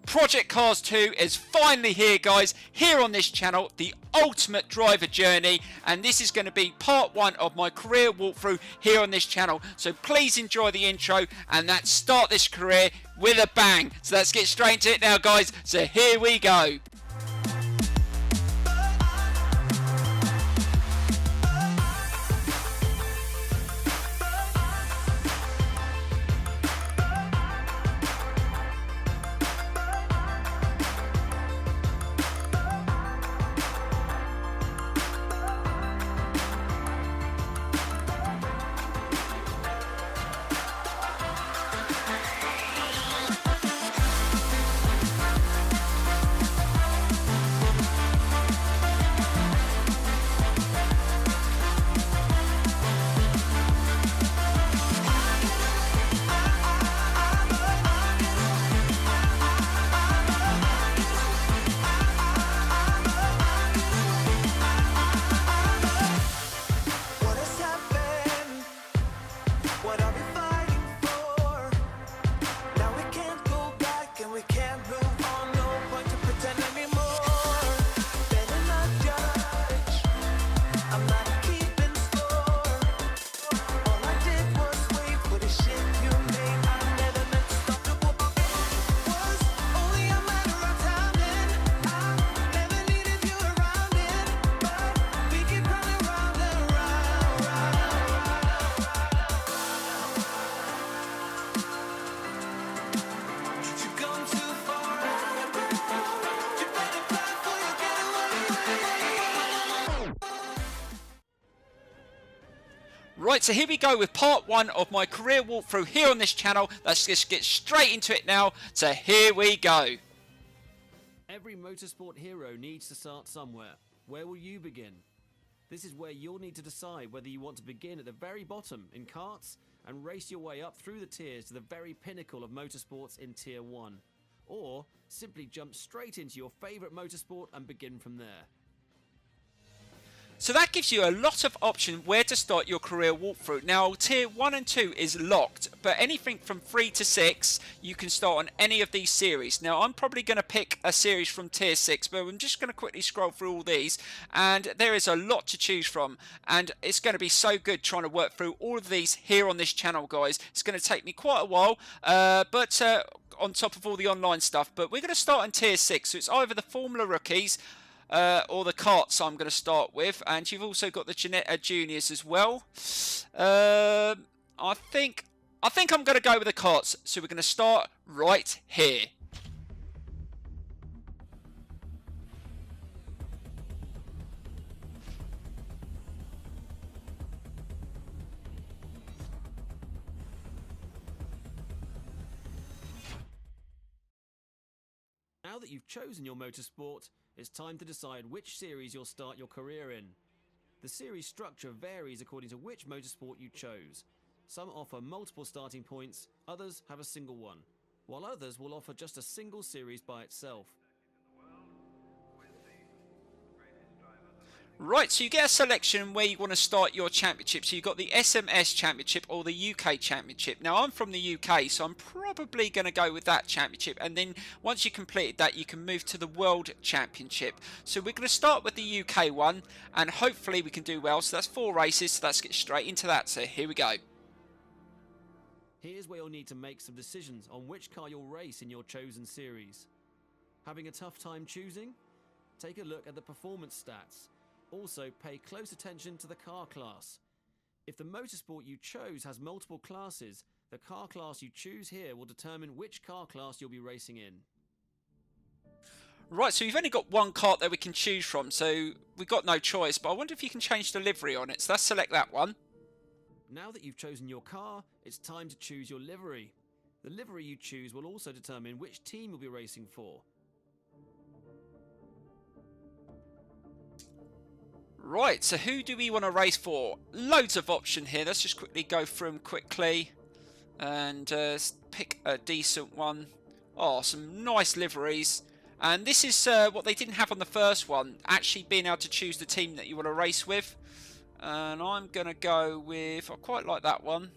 Project Cars 2 is finally here, guys, here on this channel, the ultimate driver journey, and this is going to be part 1 of my career walkthrough here on this channel. So please enjoy the intro and let's start this career with a bang. So let's get straight into it now, guys. So here we go. Right, so here we go with part 1 of my career walkthrough here on this channel. Let's just get straight into it now. So here we go. Every motorsport hero needs to start somewhere. Where will you begin? This is where you'll need to decide whether you want to begin at the very bottom in karts and race your way up through the tiers to the very pinnacle of motorsports in Tier 1. Or simply jump straight into your favourite motorsport and begin from there. So that gives you a lot of option where to start your career walkthrough. Now, Tier 1 and 2 is locked, but anything from 3 to 6, you can start on any of these series. Now, I'm probably going to pick a series from Tier 6, but I'm just going to quickly scroll through all these, and there is a lot to choose from, and it's going to be so good trying to work through all of these here on this channel, guys. It's going to take me quite a while, but on top of all the online stuff, but we're going to start in Tier 6, so it's either the Formula Rookies, or the karts I'm going to start with, and you've also got the juniors as well. I think I'm going to go with the karts, so we're going to start right here. Now that you've chosen your motorsport, it's time to decide which series you'll start your career in. The series structure varies according to which motorsport you chose. Some offer multiple starting points, others have a single one, while others will offer just a single series by itself. Right, so you get a selection where you want to start your championship. So you've got the SMS Championship or the UK Championship. Now, I'm from the UK, so I'm probably going to go with that championship. And then once you completed that, you can move to the World Championship. So we're going to start with the UK one, and hopefully we can do well. So that's 4 races, so let's get straight into that. So here we go. Here's where you'll need to make some decisions on which car you'll race in your chosen series. Having a tough time choosing? Take a look at the performance stats. Also, pay close attention to the car class. If the motorsport you chose has multiple classes, the car class you choose here will determine which car class you'll be racing in. Right, so we've only got one kart that we can choose from, so we've got no choice, but I wonder if you can change the livery on it. So let's select that one. Now that you've chosen your car, it's time to choose your livery. The livery you choose will also determine which team you'll be racing for. Right, so who do we want to race for? Loads of option here. Let's just quickly go through them quickly and pick a decent one. Oh, some nice liveries. And this is what they didn't have on the first one, actually being able to choose the team that you want to race with. And I'm going to go with, I quite like that one.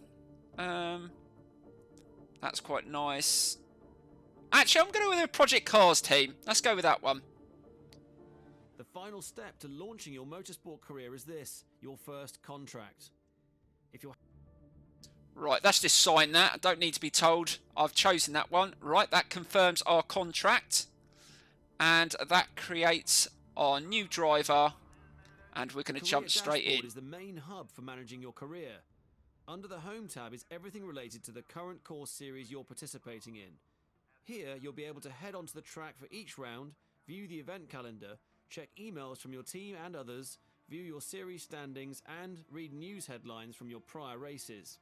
That's quite nice. Actually, I'm going to go with a Project Cars team. Let's go with that one. The final step to launching your motorsport career is this, your first contract. If you're Right, let's just sign that. I don't need to be told I've chosen that one. Right, that confirms our contract. And that creates our new driver. And we're going to jump straight in. Is the main hub for managing your career. Under the Home tab is everything related to the current course series you're participating in. Here, you'll be able to head onto the track for each round, view the event calendar, check emails from your team and others, view your series standings, and read news headlines from your prior races.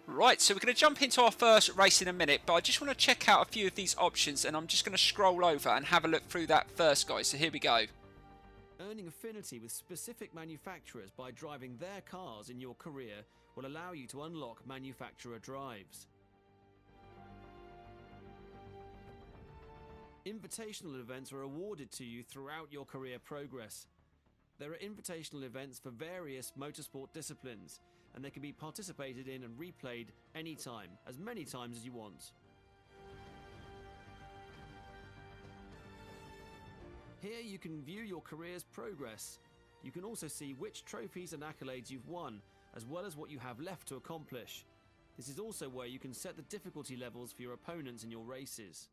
Right, so we're going to jump into our first race in a minute, but I just want to check out a few of these options, and I'm just going to scroll over and have a look through that first, guys. So here we go. Earning affinity with specific manufacturers by driving their cars in your career will allow you to unlock manufacturer drives. Invitational events are awarded to you throughout your career progress. There are invitational events for various motorsport disciplines, and they can be participated in and replayed anytime, as many times as you want. Here you can view your career's progress. You can also see which trophies and accolades you've won, as well as what you have left to accomplish. This is also where you can set the difficulty levels for your opponents in your races.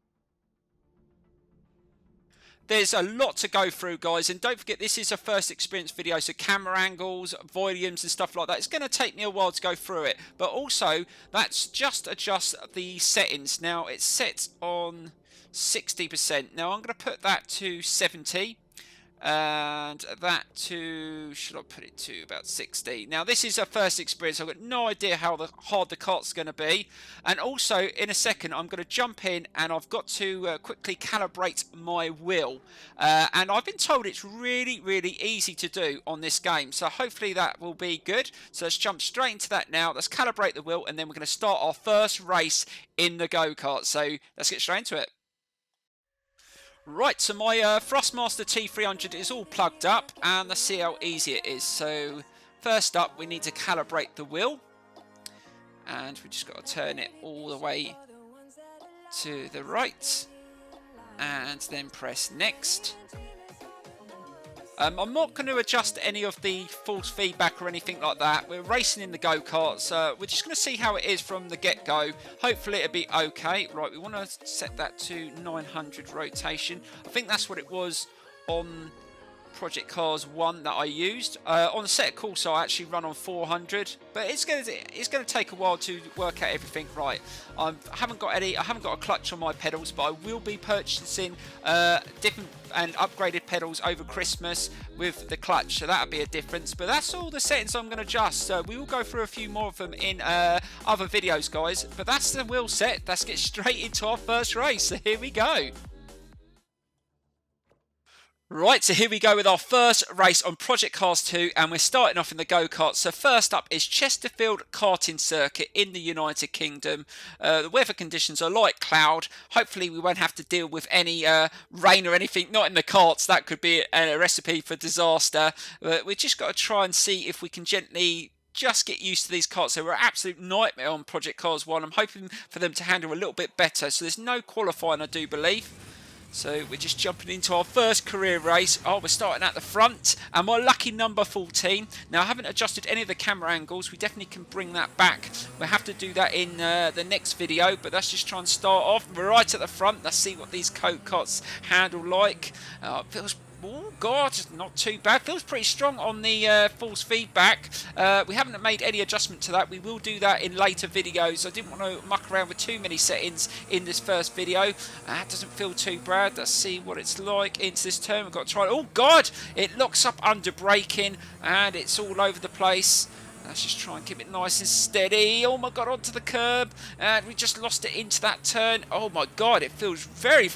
There's a lot to go through, guys, and don't forget this is a first experience video, so camera angles, volumes and stuff like that. It's going to take me a while to go through it, but also that's just adjust the settings. Now it's set on 60%. Now I'm going to put that to 70 and that to, should I put it to about 60? Now this is a first experience. I've got no idea how hard the kart's going to be, and also in a second I'm going to jump in and I've got to quickly calibrate my wheel, and I've been told it's really easy to do on this game, so hopefully that will be good. So let's jump straight into that now. Let's calibrate the wheel and then we're going to start our first race in the go-kart. So let's get straight into it. Right, so my Thrustmaster T300 is all plugged up, and let's see how easy it is. So first up we need to calibrate the wheel, and we just got to turn it all the way to the right and then press next. I'm not going to adjust any of the false feedback or anything like that. We're racing in the go-karts. We're just going to see how it is from the get-go. Hopefully it'll be okay. Right, we want to set that to 900 rotation. I think that's what it was on Project Cars 1 that I used. On the set course I actually run on 400, but it's going to take a while to work out everything right. I haven't got a clutch on my pedals, but I will be purchasing different and upgraded pedals over Christmas with the clutch, so that'll be a difference. But that's all the settings I'm going to adjust. We will go through a few more of them in other videos, guys, but that's the wheel set. Let's get straight into our first race. So here we go. Right, so here we go with our first race on Project Cars 2, and we're starting off in the go-kart. So first up is Chesterfield Karting Circuit in the United Kingdom. The weather conditions are light cloud. Hopefully we won't have to deal with any rain or anything, not in the karts. That could be a recipe for disaster. But we've just got to try and see if we can gently just get used to these karts. They were an absolute nightmare on Project Cars 1. I'm hoping for them to handle a little bit better. So there's no qualifying, I do believe. So we're just jumping into our first career race. Oh, we're starting at the front, and my lucky number 14. Now I haven't adjusted any of the camera angles. We definitely can bring that back. We'll have to do that in the next video, but let's just try and start off. We're right at the front. Let's see what these go-karts handle like. It feels, oh god, not too bad. Feels pretty strong on the false feedback. We haven't made any adjustment to that. We will do that in later videos. I didn't want to muck around with too many settings in this first video. That doesn't feel too bad. Let's see what it's like into this turn. We've got to try. Oh god, it locks up under braking and it's all over the place. Let's just try and keep it nice and steady. Oh my god, onto the curb, and we just lost it into that turn. Oh my god, it feels very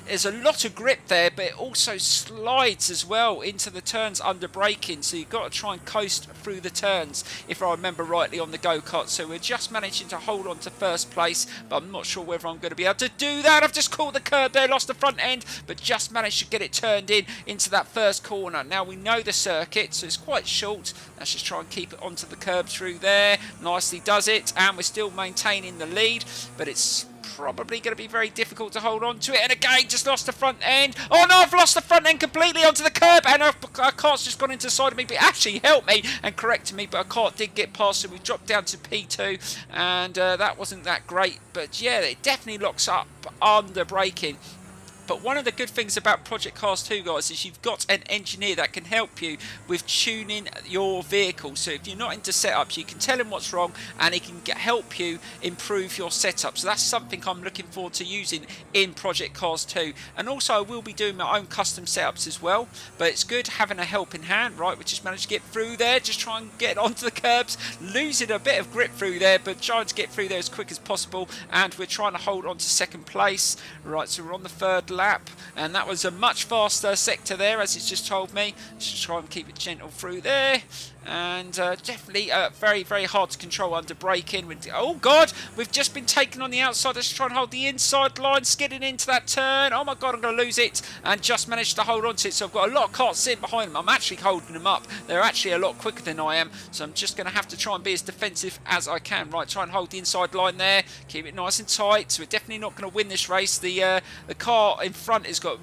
there's a lot of grip there, but it also slides as well into the turns under braking, so you've got to try and coast through the turns, if I remember rightly, on the go-kart. So we're just managing to hold on to first place, but I'm not sure whether I'm going to be able to do that. I've just caught the curb there, lost the front end, but just managed to get it turned into that first corner. Now we know the circuit, so it's quite short. Let's just try and keep it onto the curb through there. Nicely does it, and we're still maintaining the lead, but it's probably going to be very difficult to hold on to it. And again, just lost the front end. Oh no, I've lost the front end completely onto the curb, and a cart's just gone into the side of me, but it actually helped me and corrected me, but a cart did get past, so we dropped down to P2, and that wasn't that great. But yeah, it definitely locks up under braking. But one of the good things about Project Cars 2, guys, is you've got an engineer that can help you with tuning your vehicle. So if you're not into setups, you can tell him what's wrong and he can help you improve your setup. So that's something I'm looking forward to using in Project Cars 2. And also I will be doing my own custom setups as well. But it's good having a helping hand, right? We just managed to get through there, just try and get onto the curbs, losing a bit of grip through there, but trying to get through there as quick as possible. And we're trying to hold on to second place. Right, so we're on the third lap, and that was a much faster sector there, as it's just told me. Just try and keep it gentle through there. And definitely very, very hard to control under braking. Oh god, we've just been taken on the outside. Let's try and hold the inside line, skidding into that turn. Oh my god, I'm going to lose it, and just managed to hold on to it. So I've got a lot of carts sitting behind them. I'm actually holding them up. They're actually a lot quicker than I am, so I'm just going to have to try and be as defensive as I can. Right, try and hold the inside line there, keep it nice and tight. So we're definitely not going to win this race. The car in front has got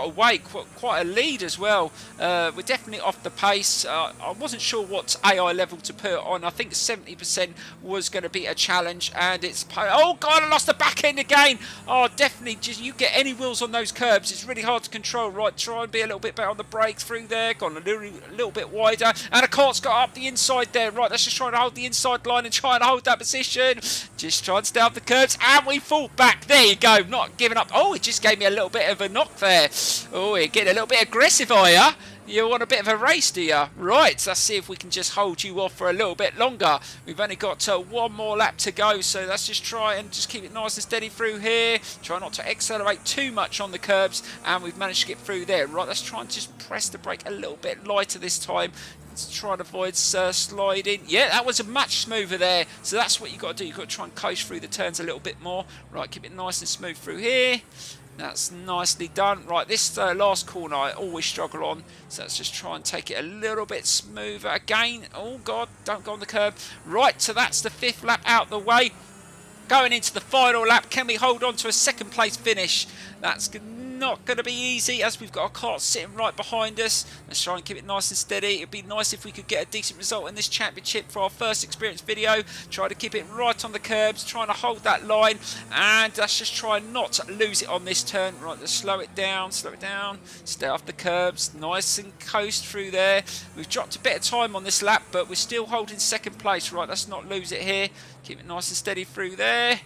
away quite a lead as well. We're definitely off the pace. I wasn't sure what AI level to put on. I think 70% was going to be a challenge, and it's... Oh god, I lost the back end again. Oh, definitely, just you get any wheels on those curbs, it's really hard to control. Right, try and be a little bit better on the brake through there. Gone a little bit wider, and a cart's got up the inside there. Right, let's just try and hold the inside line and try and hold that position. Just try and stay off the curbs, and we fall back. There you go, not giving up. Oh, it just gave me a little bit of a knock there. Oh, you're getting a little bit aggressive, are you? You want a bit of a race, do you? Right, let's see if we can just hold you off for a little bit longer. We've only got one more lap to go, so let's just try and just keep it nice and steady through here. Try not to accelerate too much on the curbs, and we've managed to get through there. Right, let's try and just press the brake a little bit lighter this time. Let's try and avoid sliding. Yeah, that was a much smoother there. So that's what you've got to do. You've got to try and coast through the turns a little bit more. Right, keep it nice and smooth through here. That's nicely done. Right, this last corner I always struggle on, so let's just try and take it a little bit smoother again. Oh god, don't go on the curb. Right, so that's the 5th lap out the way. Going into the final lap, can we hold on to a second place finish? That's not going to be easy, as we've got a cart sitting right behind us. Let's try and keep it nice and steady. It'd be nice if we could get a decent result in this championship for our first experience video. Try to keep it right on the curbs, trying to hold that line, and let's just try not to lose it on this turn. Right, let's slow it down, stay off the curbs, nice and coast through there. We've dropped a bit of time on this lap, but we're still holding second place. Right, let's not lose it here. Keep it nice and steady through there.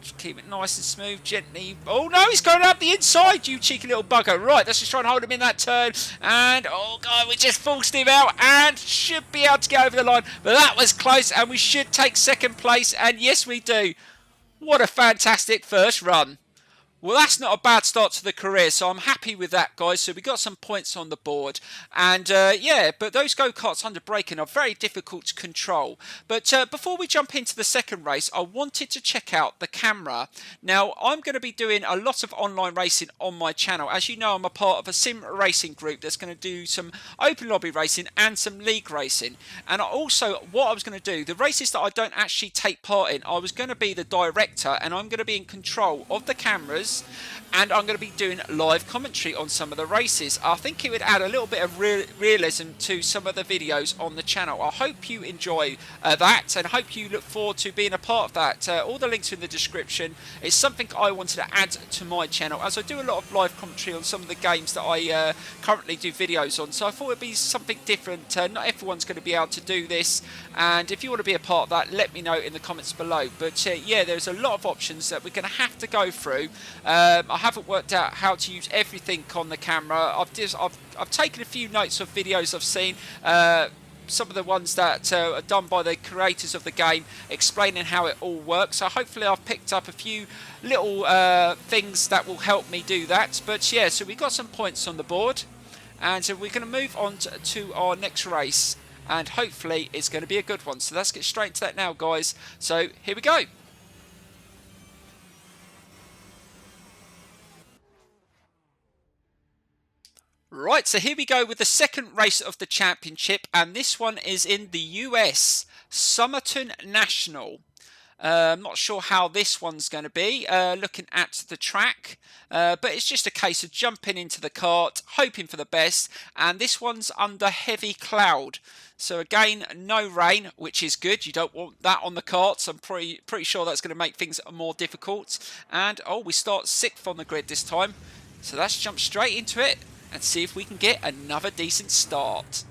Just keep it nice and smooth, gently. Oh no, he's going up the inside, you cheeky little bugger. Right, let's just try and hold him in that turn. And, oh god, we just forced him out and should be able to get over the line. But that was close, and we should take second place. And yes, we do. What a fantastic first run. Well, that's not a bad start to the career, so I'm happy with that, guys. So we got some points on the board. And, yeah, but those go-karts under braking are very difficult to control. But before we jump into the second race, I wanted to check out the camera. Now, I'm going to be doing a lot of online racing on my channel. As you know, I'm a part of a sim racing group that's going to do some open lobby racing and some league racing. And also, what I was going to do, the races that I don't actually take part in, I was going to be the director, and I'm going to be in control of the cameras, and I'm going to be doing live commentary on some of the races. I think it would add a little bit of realism to some of the videos on the channel. I hope you enjoy that, and hope you look forward to being a part of that. All the links are in the description. It's something I wanted to add to my channel, as I do a lot of live commentary on some of the games that I currently do videos on. So I thought it'd be something different. Not everyone's going to be able to do this, and if you want to be a part of that, let me know in the comments below. But yeah, there's a lot of options that we're going to have to go through. I haven't worked out how to use everything on the camera. I've taken a few notes of videos I've seen, some of the ones that are done by the creators of the game, explaining how it all works. So hopefully I've picked up a few little things that will help me do that. But yeah, so we got some points on the board, and so we're going to move on to our next race, and hopefully it's going to be a good one. So let's get straight into that now, guys. So here we go. Right, so here we go with the second race of the championship, and this one is in the US, Summerton National. I'm not sure how this one's going to be, looking at the track, but it's just a case of jumping into the kart, hoping for the best, and this one's under heavy cloud. So again, no rain, which is good. You don't want that on the karts. I'm pretty sure that's going to make things more difficult. And, oh, we start 6th on the grid this time. So let's jump straight into it and see if we can get another decent start.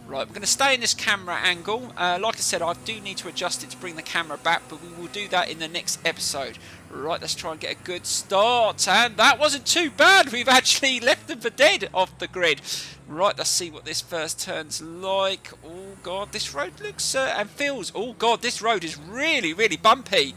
Right, we're going to stay in this camera angle. Like I said, I do need to adjust it to bring the camera back, but we will do that in the next episode. Right, let's try and get a good start. And that wasn't too bad. We've actually left them for dead off the grid. Right, let's see what this first turn's like. Oh, God, this road looks and feels... Oh, God, this road is really, really bumpy.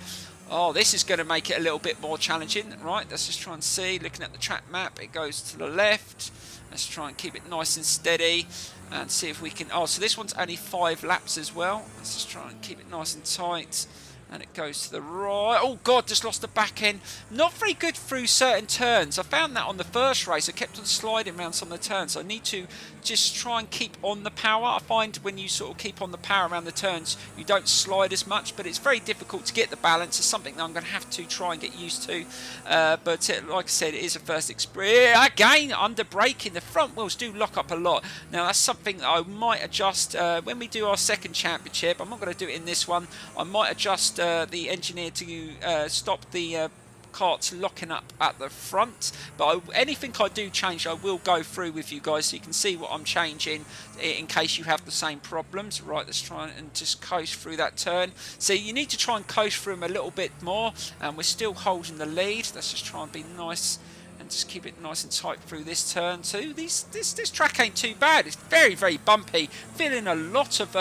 Oh, this is going to make it a little bit more challenging. Right, let's just try and see. Looking at the track map, it goes to the left. Let's try and keep it nice and steady and see if we can... Oh, so this one's only 5 laps as well. Let's just try and keep it nice and tight. And it goes to the right. Oh, God, just lost the back end. Not very good through certain turns. I found that on the first race. I kept on sliding around some of the turns. I need to just try and keep on the power. I find when you sort of keep on the power around the turns, you don't slide as much, but it's very difficult to get the balance. It's something that I'm going to have to try and get used to. Like I said, it is a first experience. Again, under braking, the front wheels do lock up a lot. Now, that's something that I might adjust when we do our second championship. I'm not going to do it in this one. I might adjust the engineer to stop the karts locking up at the front, but anything I do change I will go through with you guys so you can see what I'm changing in case you have the same problems. Right, let's try and just coast through that turn. So you need to try and coast through them a little bit more, and we're still holding the lead. Let's just try and be nice and just keep it nice and tight through this turn too. This track ain't too bad. It's very, very bumpy, feeling a lot of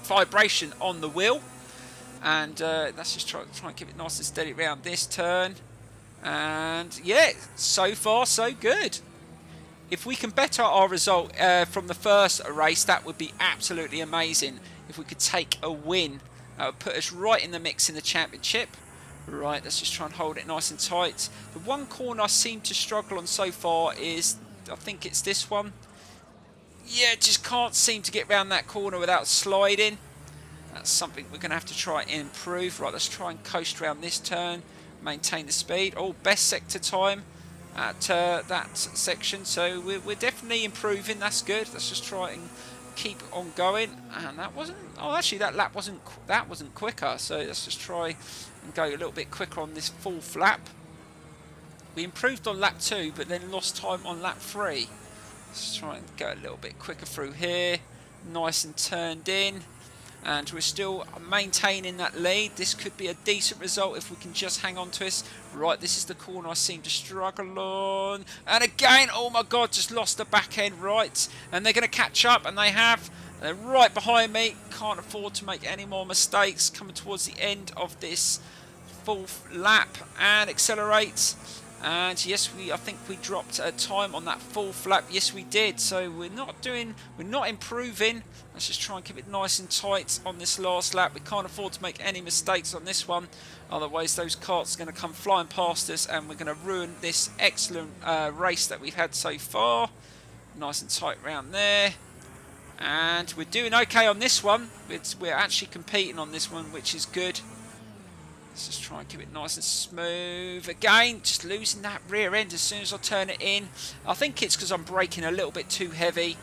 vibration on the wheel. And let's just try and keep it nice and steady around this turn. And yeah, so far so good. If we can better our result from the first race, that would be absolutely amazing. If we could take a win, that would put us right in the mix in the championship. Right, let's just try and hold it nice and tight. The one corner I seem to struggle on so far is, I think it's this one. Yeah, just can't seem to get around that corner without sliding. That's something we're going to have to try and improve. Right, let's try and coast around this turn, maintain the speed. Oh, best sector time at that section. So we're definitely improving. That's good. Let's just try and keep on going. And that wasn't... Oh, actually, that lap wasn't quicker. So let's just try and go a little bit quicker on this 4th lap. We improved on lap 2, but then lost time on lap 3. Let's try and go a little bit quicker through here. Nice and turned in. And we're still maintaining that lead. This could be a decent result if we can just hang on to us. Right, this is the corner I seem to struggle on. And again, oh my God, just lost the back end right. And they're going to catch up, and they have. They're right behind me. Can't afford to make any more mistakes. Coming towards the end of this 4th lap and accelerate. And yes, I think we dropped a time on that 4th lap. Yes, we did. So we're not improving. Let's just try and keep it nice and tight on this last lap. We can't afford to make any mistakes on this one. Otherwise, those karts are going to come flying past us, and we're going to ruin this excellent race that we've had so far. Nice and tight round there. And we're doing okay on this one. We're actually competing on this one, which is good. Let's just try and keep it nice and smooth. Again, just losing that rear end as soon as I turn it in. I think it's because I'm braking a little bit too heavy.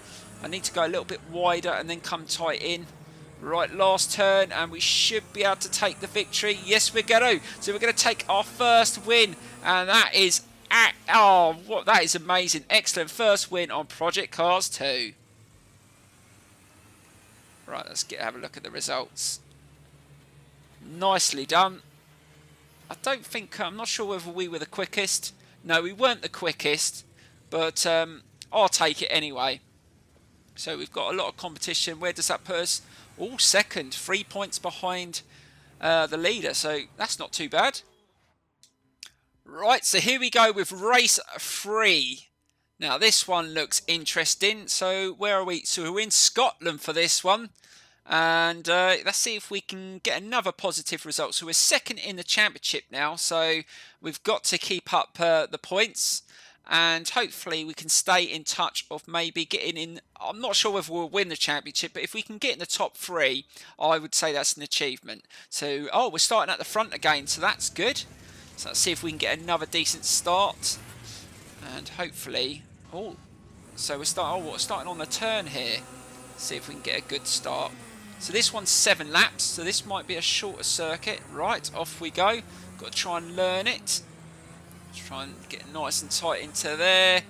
I need to go a little bit wider and then come tight in. Right, last turn, and we should be able to take the victory. Yes, we're going to. So we're going to take our first win, and that is... Oh, what, that is amazing. Excellent first win on Project Cars 2. Right, let's have a look at the results. Nicely done. I'm not sure whether we were the quickest. No, we weren't the quickest, but I'll take it anyway. So we've got a lot of competition. Where does that put us? All second, 3 points behind the leader, so that's not too bad. Right, so here we go with race 3. Now this one looks interesting. So where are we? So we're in Scotland for this one. And let's see if we can get another positive result. So we're second in the championship now. So we've got to keep up the points. and hopefully we can stay in touch of maybe getting in. I'm not sure whether we'll win the championship, but if we can get in the top 3, I would say that's an achievement. So, oh, we're starting at the front again, so that's good. So let's see if we can get another decent start, and hopefully, oh, so we're starting on the turn here. See if we can get a good start. So this one's 7 laps, so this might be a shorter circuit. Right, off we go. Got to try and learn it. Try and get nice and tight into there.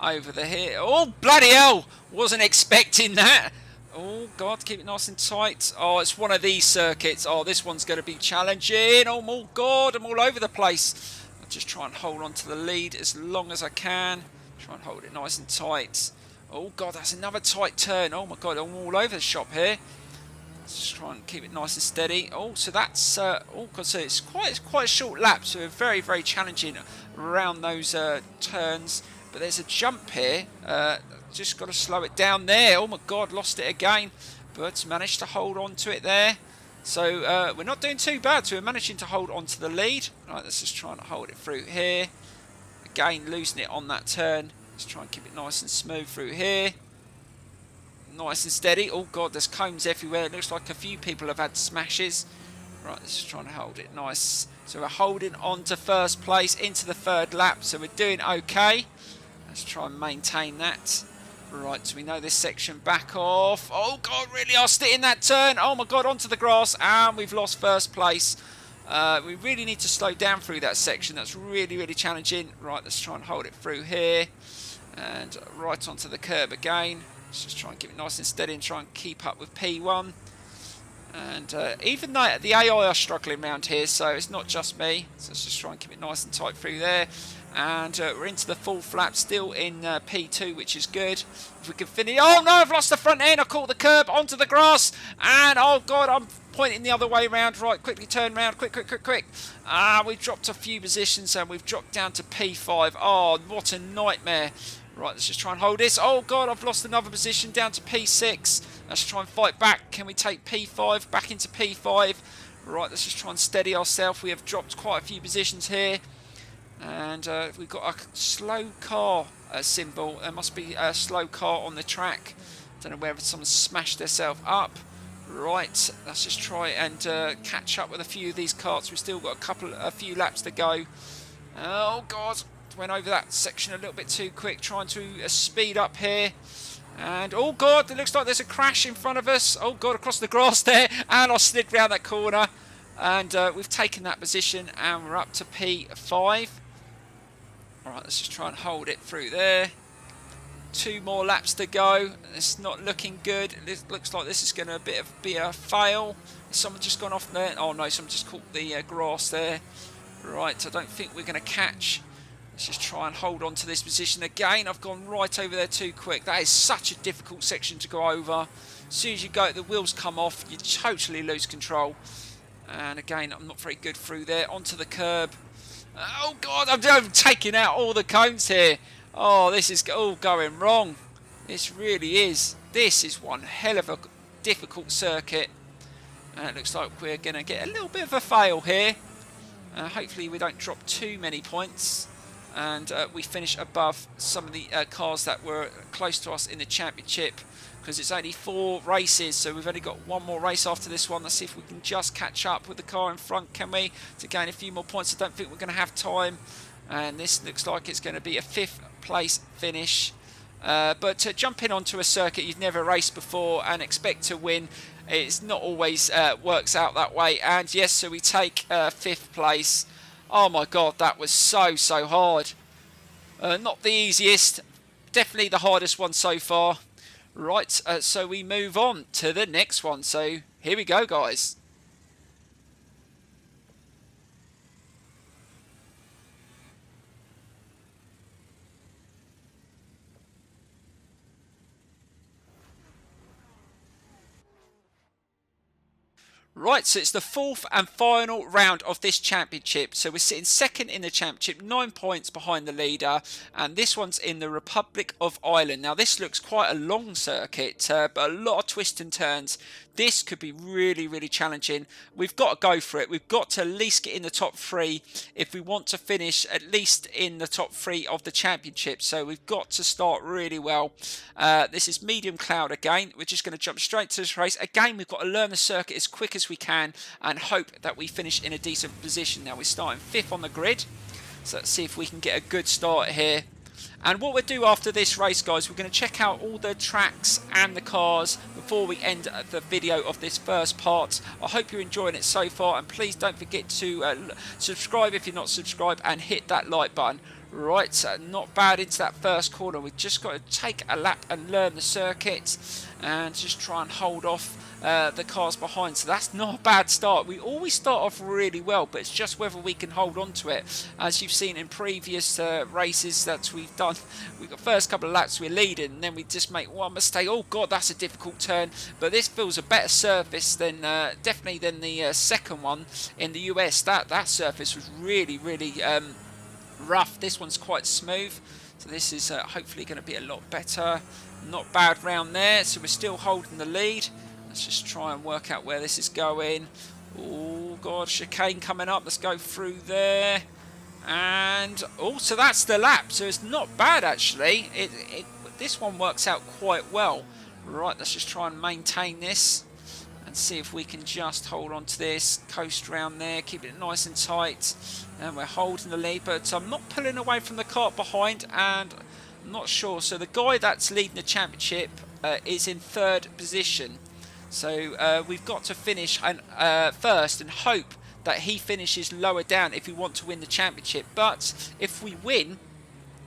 Over the here. Oh, bloody hell! Wasn't expecting that. Oh, God, keep it nice and tight. Oh, it's one of these circuits. Oh, this one's going to be challenging. Oh, my God, I'm all over the place. I'll just try and hold on to the lead as long as I can. Try and hold it nice and tight. Oh, God, that's another tight turn. Oh, my God, I'm all over the shop here. Let's just try and keep it nice and steady. Oh, so that's... oh, God, so it's quite a short lap, so very, very challenging around those turns. But there's a jump here. Just got to slow it down there. Oh, my God, lost it again. But managed to hold on to it there. So we're not doing too bad. So we're managing to hold on to the lead. Right, let's just try and hold it through here. Again, losing it on that turn. Let's try and keep it nice and smooth through here. Nice and steady. Oh, God, there's cones everywhere. It looks like a few people have had smashes. Right, let's just try and hold it nice. So we're holding on to first place into the 3rd lap. So we're doing okay. Let's try and maintain that. Right, so we know this section back off. Oh, God, really asked it in that turn. Oh, my God, onto the grass. And we've lost first place. We really need to slow down through that section. That's really, really challenging. Right, let's try and hold it through here. And right onto the curb again. Let's just try and keep it nice and steady and try and keep up with P1. And even though the AI are struggling around here, so it's not just me. So let's just try and keep it nice and tight through there. And we're into the 4th lap, still in P2, which is good. If we can finish... Oh, no, I've lost the front end. I caught the curb onto the grass. And, oh, God, I'm pointing the other way around. Right, quickly turn around. Quick, quick, quick, quick. We've dropped a few positions and we've dropped down to P5. Oh, what a nightmare. Right, let's just try and hold this. Oh, God, I've lost another position down to P6. Let's try and fight back. Can we take P5 back into P5? Right, let's just try and steady ourselves. We have dropped quite a few positions here. And we've got a slow car symbol. There must be a slow car on the track. Don't know whether someone smashed themselves up. Right, let's just try and catch up with a few of these karts. We've still got a few laps to go. Oh, God. Went over that section a little bit too quick, trying to speed up here. And, oh, God, it looks like there's a crash in front of us. Oh, God, across the grass there. And I slid round that corner. And we've taken that position, and we're up to P5. All right, let's just try and hold it through there. 2 more laps to go. It's not looking good. It looks like this is going to be a fail. Has someone just gone off there? Oh, no, someone just caught the grass there. Right, I don't think we're going to catch. Let's just try and hold on to this position again. I've gone right over there too quick. That is such a difficult section to go over. As soon as you go, the wheels come off, you totally lose control. And again, I'm not very good through there. Onto the curb. Oh, God, I'm taking out all the cones here. Oh, this is all going wrong. This really is. This is one hell of a difficult circuit. And it looks like we're going to get a little bit of a fail here. Hopefully we don't drop too many points. And we finish above some of the cars that were close to us in the championship, because it's only 4 races, so we've only got 1 more race after this one. Let's see if we can just catch up with the car in front, can we, to gain a few more points. I don't think we're going to have time, and this looks like it's going to be a 5th place finish. But jumping onto a circuit you've never raced before and expect to win, it's not always works out that way. And yes, so we take 5th place. Oh my God, that was so hard. Not the easiest, definitely the hardest one so far. Right, so we move on to the next one. So here we go, guys. Right, so it's the 4th and final round of this championship. So we're sitting 2nd in the championship, 9 points behind the leader. And this one's in the Republic of Ireland. Now, this looks quite a long circuit, but a lot of twists and turns This could be really, really challenging. We've got to go for it. We've got to at least get in the top 3 if we want to finish at least in the top 3 of the championship. So we've got to start really well. This is medium cloud again. We're just going to jump straight to this race. Again, we've got to learn the circuit as quick as we can and hope that we finish in a decent position. Now we're starting 5th on the grid. So let's see if we can get a good start here. And what we'll do after this race, guys, we're going to check out all the tracks and the cars before we end the video of this first part. I hope you're enjoying it so far, and please don't forget to subscribe if you're not subscribed and hit that like button. Right, so not bad into that first corner. We've just got to take a lap and learn the circuit and just try and hold off the cars behind. So that's not a bad start. We always start off really well, but it's just whether we can hold on to it. As you've seen in previous races that we've done, we've got first couple of laps we're leading, and then we just make one mistake. Oh god, that's a difficult turn. But this feels a better surface than definitely than the second one in the US. That surface was really rough. This one's quite smooth, so this is hopefully going to be a lot better. Not bad round there, so we're still holding the lead. Let's just try and work out where this is going. Oh god, chicane coming up. Let's go through there. And so that's the lap, so it's not bad actually. This one works out quite well. Right, let's just try and maintain this and see if we can just hold on to this, coast round there, keep it nice and tight, and we're holding the lead, but I'm not pulling away from the kart behind, and I'm not sure. So the guy that's leading the championship is in 3rd position, so we've got to finish first and hope that he finishes lower down if we want to win the championship. But if we win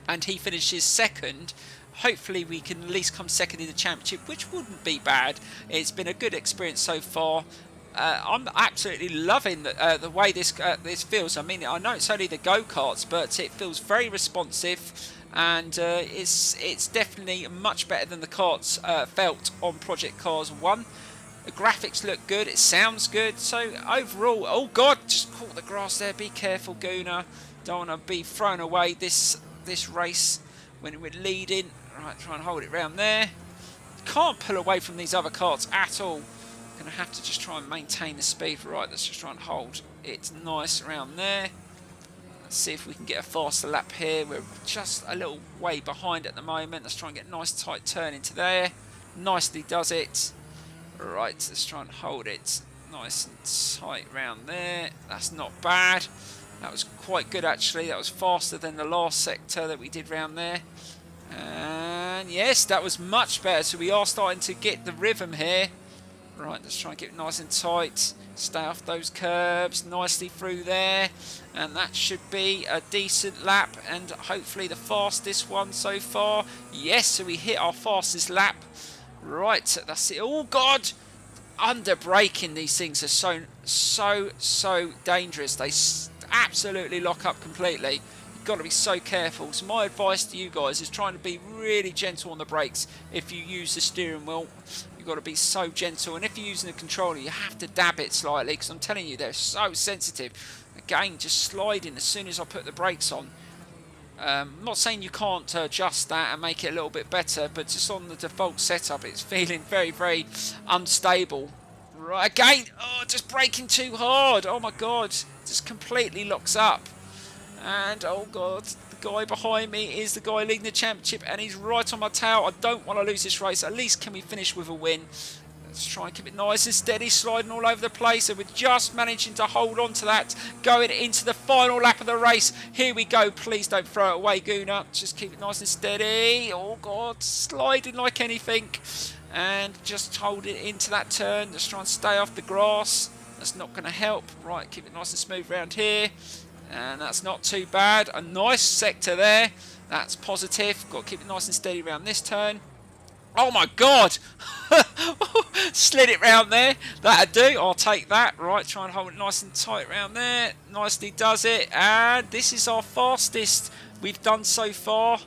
and he finishes 2nd, hopefully we can at least come 2nd in the championship, which wouldn't be bad. It's been a good experience so far. I'm absolutely loving the way this feels. I mean, I know it's only the go-karts, but it feels very responsive, and it's definitely much better than the karts felt on Project Cars 1. The graphics look good, it sounds good, so overall, oh god, just caught the grass there. Be careful, Gooner. Don't want to be thrown away this race when we're leading. Right, try and hold it round there. Can't pull away from these other karts at all. Gonna have to just try and maintain the speed. Right, let's just try and hold it nice around there. Let's see if we can get a faster lap here. We're just a little way behind at the moment. Let's try and get a nice tight turn into there. Nicely does it. Right, let's try and hold it nice and tight round there. That's not bad. That was quite good actually. That was faster than the last sector that we did round there. And yes, that was much better. So we are starting to get the rhythm here. Right, let's try and get it nice and tight. Stay off those curbs nicely through there. And that should be a decent lap, and hopefully the fastest one so far. Yes, so we hit our fastest lap. Right, that's it. Oh god, under braking, these things are so dangerous. They absolutely lock up completely. You've got to be so careful. So my advice to you guys is trying to be really gentle on the brakes. If you use the steering wheel, you've got to be so gentle, and if you're using the controller, you have to dab it slightly, because I'm telling you, they're so sensitive. Again, just sliding as soon as I put the brakes on. I'm not saying you can't adjust that and make it a little bit better, but just on the default setup, it's feeling very unstable. Right, again, oh, just braking too hard. Oh my god, just completely locks up. And oh god, the guy behind me is the guy leading the championship, and he's right on my tail. I don't want to lose this race. At least can we finish with a win? Let's try and keep it nice and steady, sliding all over the place, and we're just managing to hold on to that, going into the final lap of the race. Here we go. Please don't throw it away, Gooner. Just keep it nice and steady. Oh god, sliding like anything, and just hold it into that turn. Just try and stay off the grass. That's not going to help. Right, keep it nice and smooth around here, and that's not too bad. A nice sector there. That's positive. Got to keep it nice and steady around this turn. Oh my god! Slid it round there. That'll do. I'll take that. Right, try and hold it nice and tight round there. Nicely does it. And this is our fastest we've done so far.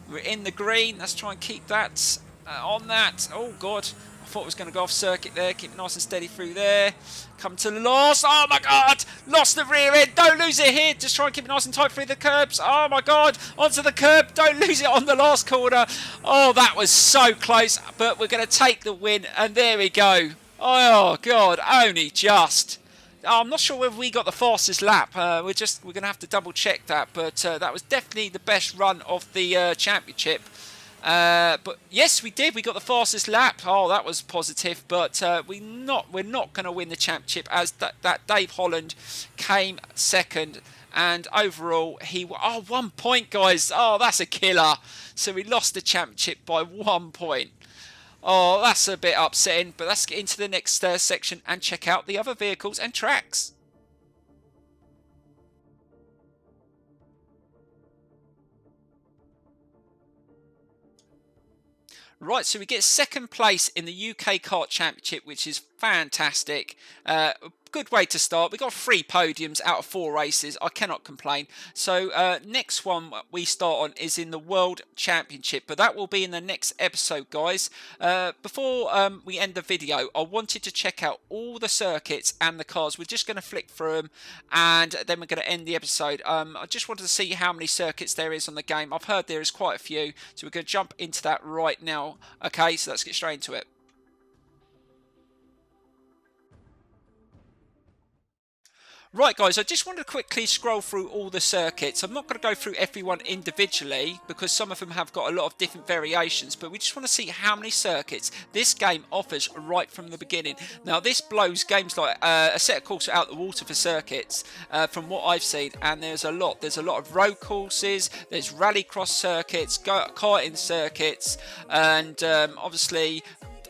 We're in the green. Let's try and keep that on that. Oh god. I thought it was going to go off circuit there. Keep it nice and steady through there. Come to the last. Oh my god! Lost the rear end. Don't lose it here. Just try and keep it nice and tight through the curbs. Oh my god! Onto the curb. Don't lose it on the last corner. Oh, that was so close. But we're going to take the win. And there we go. Oh God, only just. I'm not sure whether we got the fastest lap. We're going to have to double check that, but that was definitely the best run of the championship. But yes, we did. We got the fastest lap. Oh, that was positive. But we're not going to win the championship, as that Dave Holland came second. And overall, 1 point, guys. Oh, that's a killer. So we lost the championship by 1 point. Oh, that's a bit upsetting, but let's get into the next section and check out the other vehicles and tracks. Right, so we get second place in the UK Kart Championship, which is fantastic. Good way to start. We got 3 podiums out of 4 races. I cannot complain. So next one we start on is in the World Championship, but that will be in the next episode, guys. Before we end the video, I wanted to check out all the circuits and the cars. We're just going to flick through them, and then we're going to end the episode. I just wanted to see how many circuits there is on the game. I've heard there is quite a few, so we're going to jump into that right now. Okay, so let's get straight into it. Right, guys, I just want to quickly scroll through all the circuits. I'm not going to go through everyone individually because some of them have got a lot of different variations, but we just want to see how many circuits this game offers right from the beginning. Now, this blows games like a set of courses out the water for circuits from what I've seen, and there's a lot. There's a lot of road courses, there's rallycross circuits, karting circuits, and obviously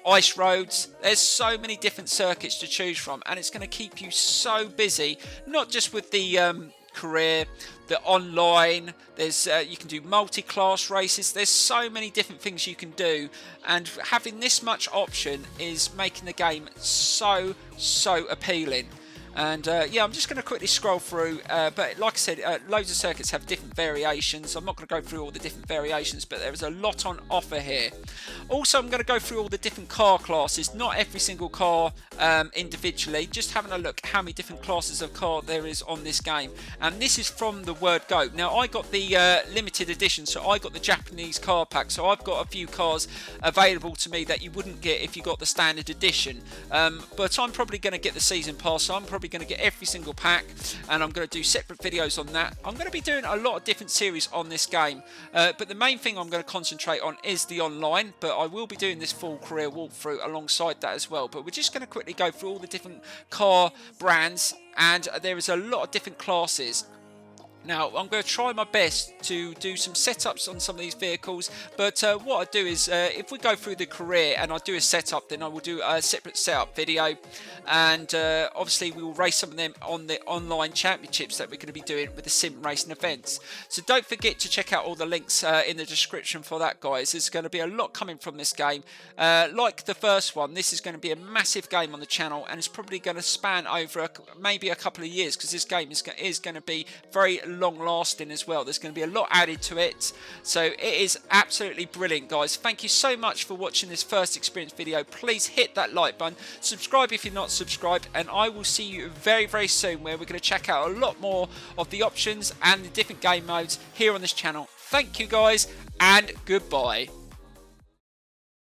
ice roads. There's so many different circuits to choose from, and it's going to keep you so busy, not just with the career, the online. There's you can do multi-class races. There's so many different things you can do, and having this much option is making the game so appealing. And yeah, I'm just going to quickly scroll through, but like I said, loads of circuits have different variations. I'm not going to go through all the different variations, but there is a lot on offer here. Also, I'm going to go through all the different car classes, not every single car individually, just having a look how many different classes of car there is on this game. And this is from the word go. Now, I got the limited edition, so I got the Japanese car pack, so I've got a few cars available to me that you wouldn't get if you got the standard edition. But I'm probably going to get the season pass, so I'm probably going to get every single pack, and I'm going to do separate videos on that. I'm going to be doing a lot of different series on this game, but the main thing I'm going to concentrate on is the online, but I will be doing this full career walkthrough alongside that as well. But we're just going to quickly go through all the different car brands, and there is a lot of different classes. Now, I'm going to try my best to do some setups on some of these vehicles, but what I do is, if we go through the career and I do a setup, then I will do a separate setup video, and obviously we will race some of them on the online championships that we're going to be doing with the sim racing events. So don't forget to check out all the links in the description for that, guys. There's going to be a lot coming from this game. Like the first one, this is going to be a massive game on the channel, and it's probably going to span over maybe a couple of years, because this game is going to be very long lasting as well. There's going to be a lot added to it, so it is absolutely brilliant, guys. Thank you so much for watching this first experience video. Please hit that like button, subscribe if you're not subscribed, and I will see you very soon, where we're going to check out a lot more of the options and the different game modes here on this channel. Thank you, guys, and goodbye.